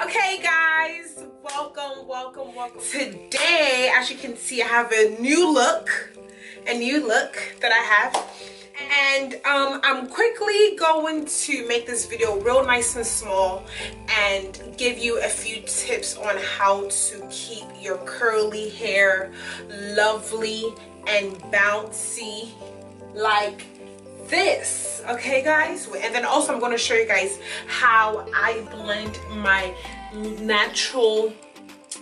Okay guys, welcome. Today, as you can see, I have a new look that I have. And I'm quickly going to make this video real nice and small and give you a few tips on how to keep your curly hair lovely and bouncy like this. Okay guys, and then also I'm going to show you guys how I blend my natural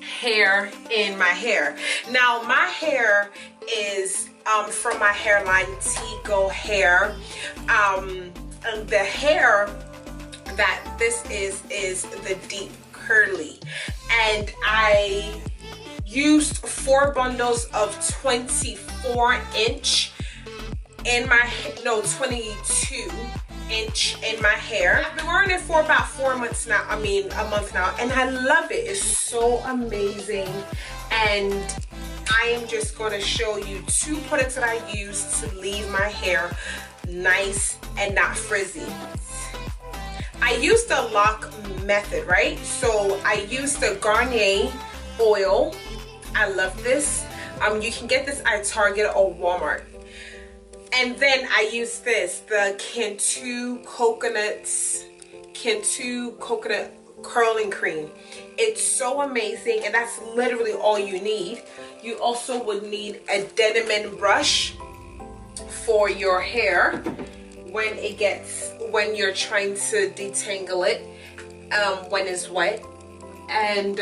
hair in my hair. Now my hair is from my hairline Tieko hair. And the hair that this is the deep curly, and I used 4 bundles of 24-inch in my 22-inch in my hair. I've been wearing it for about 4 months now, a month now, and I love it. It's so amazing. And I am just going to show you 2 products that I use to leave my hair nice and not frizzy. I use the L.O.C method, right? So I use the Garnier oil. I love this. You can get this at Target or Walmart. And then I use this, the Cantu coconut curling cream. It's so amazing, and that's literally all you need. You also would need a denim brush for your hair when you're trying to detangle it when it's wet. And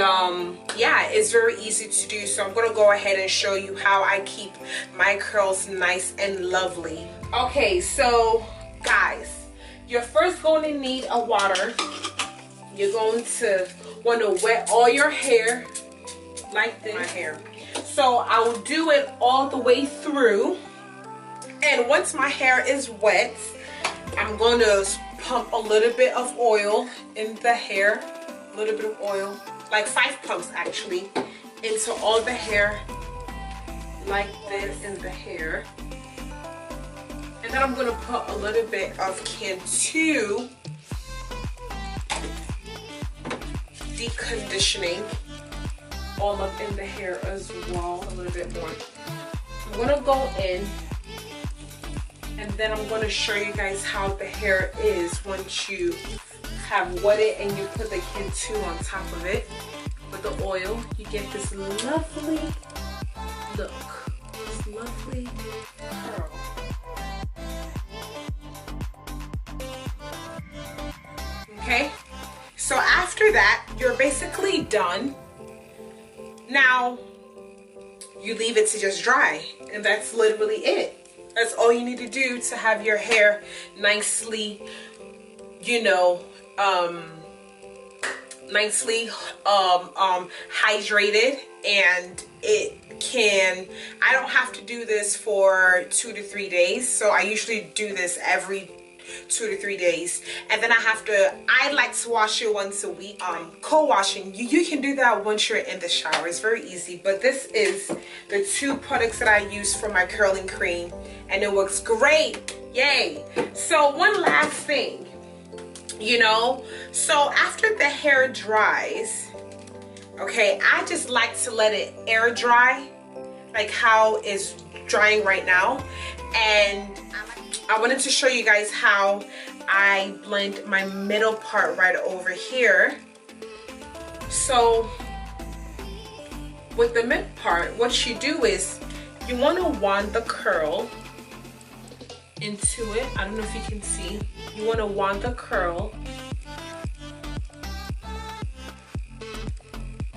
yeah, it's very easy to do. So I'm gonna go ahead and show you how I keep my curls nice and lovely. Okay, so guys, you're first going to need a water. You're going to want to wet all your hair like this. My hair. So I will do it all the way through, and once my hair is wet, I'm going to pump a little bit of oil in the hair. A little bit of oil, like 5 pumps actually, into all the hair like this in the hair. And then I'm going to put a little bit of Cantu deconditioning all up in the hair as well, a little bit more. I'm going to go in, and then I'm going to show you guys how the hair is once you have wetted and you put the Cantu on top of it with the oil. You get this lovely look, this lovely curl. Okay, so after that, you're basically done. Now you leave it to just dry, and that's literally it. That's all you need to do to have your hair nicely, you know, nicely hydrated. And I don't have to do this for 2 to 3 days, so I usually do this every 2 to 3 days, and then I like to wash it once a week. Co-washing, you can do that once you're in the shower. It's very easy. But this is the 2 products that I use for my curling cream, and it works great. Yay. So one last thing, you know, so after the hair dries, okay, I just like to let it air dry, like how it's drying right now. And I wanted to show you guys how I blend my middle part right over here. So with the mid part, what you do is you want to wand the curl into it. I don't know if you can see. You want to wand the curl.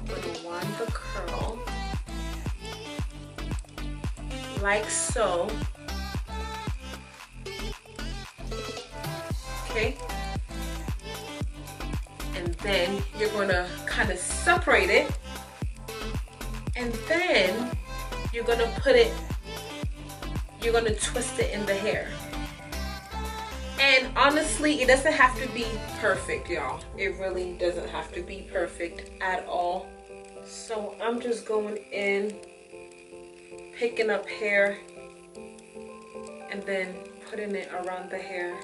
The curl like so. Okay, and then you're going to kind of separate it, and then you're going to twist it in the hair. And honestly, it doesn't have to be perfect, y'all. It really doesn't have to be perfect at all. So I'm just going in, picking up hair, and then putting it around the hair.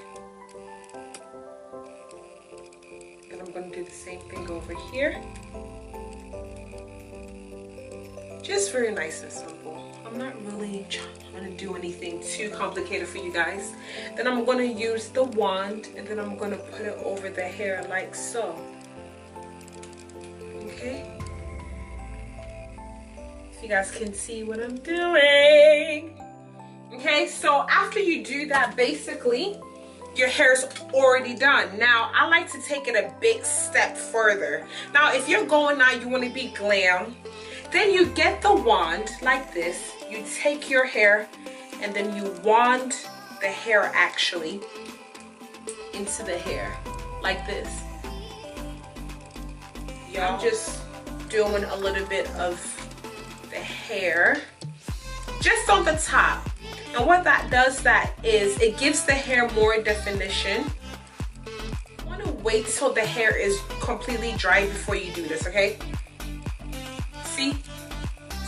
going to do the same thing over here. Just very nice and simple. I'm not really trying to do anything too complicated for you guys. Then I'm going to use the wand and then I'm going to put it over the hair like so. Okay? If you guys can see what I'm doing. Okay, so after you do that, basically, your hair's already done. Now, I like to take it a big step further. Now, if you're going now, you want to be glam, then you get the wand like this. You take your hair and then you wand the hair actually into the hair like this. I'm just doing a little bit of the hair just on the top. And what that does is it gives the hair more definition. You want to wait till the hair is completely dry before you do this, okay? See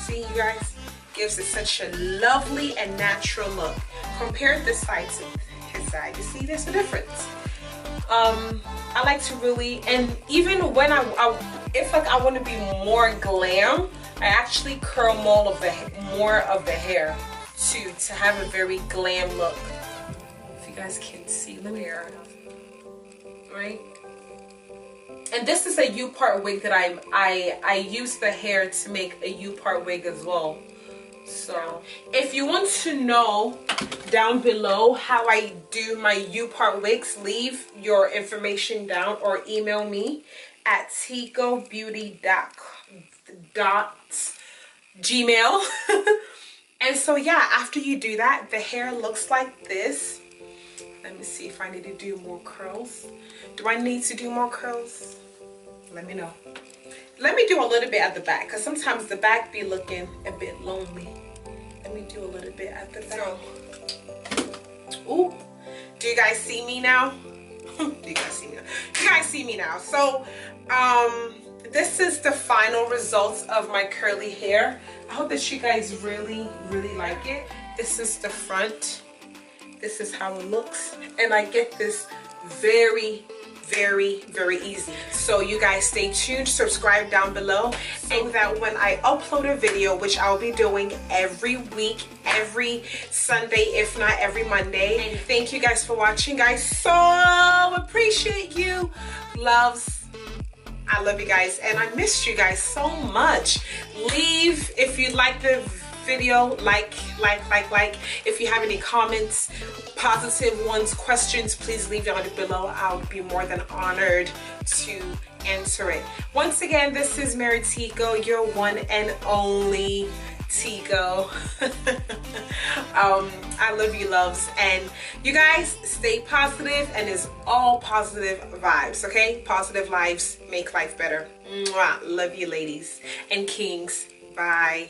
you guys? Gives it such a lovely and natural look. Compare this side to his side. You see there's a difference. I like to really, and even when if like I want to be more glam, I actually curl more of the hair too, to have a very glam look. If you guys can see, let me air it up. Right? And this is a U-part wig that I use the hair to make a U-part wig as well. So if you want to know down below how I do my U-part wigs, leave your information down or email me at tiekobeauty.gmail. And so yeah, after you do that, the hair looks like this. Let me see if I need to do more curls. Do I need to do more curls? Let me know. Let me do a little bit at the back, because sometimes the back be looking a bit lonely. Let me do a little bit at the back. Ooh, do you guys see me now? Do you guys see me now? You guys see me now. So, this is the final results of my curly hair. I hope that you guys really, really like it. This is the front. This is how it looks. And I get this very, very, very easy. So you guys stay tuned, subscribe down below, so that when I upload a video, which I'll be doing every week, every Sunday, if not every Monday. And thank you guys for watching, guys. So appreciate you. Loves. I love you guys and I missed you guys so much. Leave if you like the video, like. If you have any comments, positive ones, questions, please leave down below. I'll be more than honored to answer it. Once again, this is Mary Tieko, your one and only Tieko. I love you, loves, and you guys stay positive, and it's all positive vibes, okay? Positive lives make life better. Mwah. Love you, ladies and kings. Bye.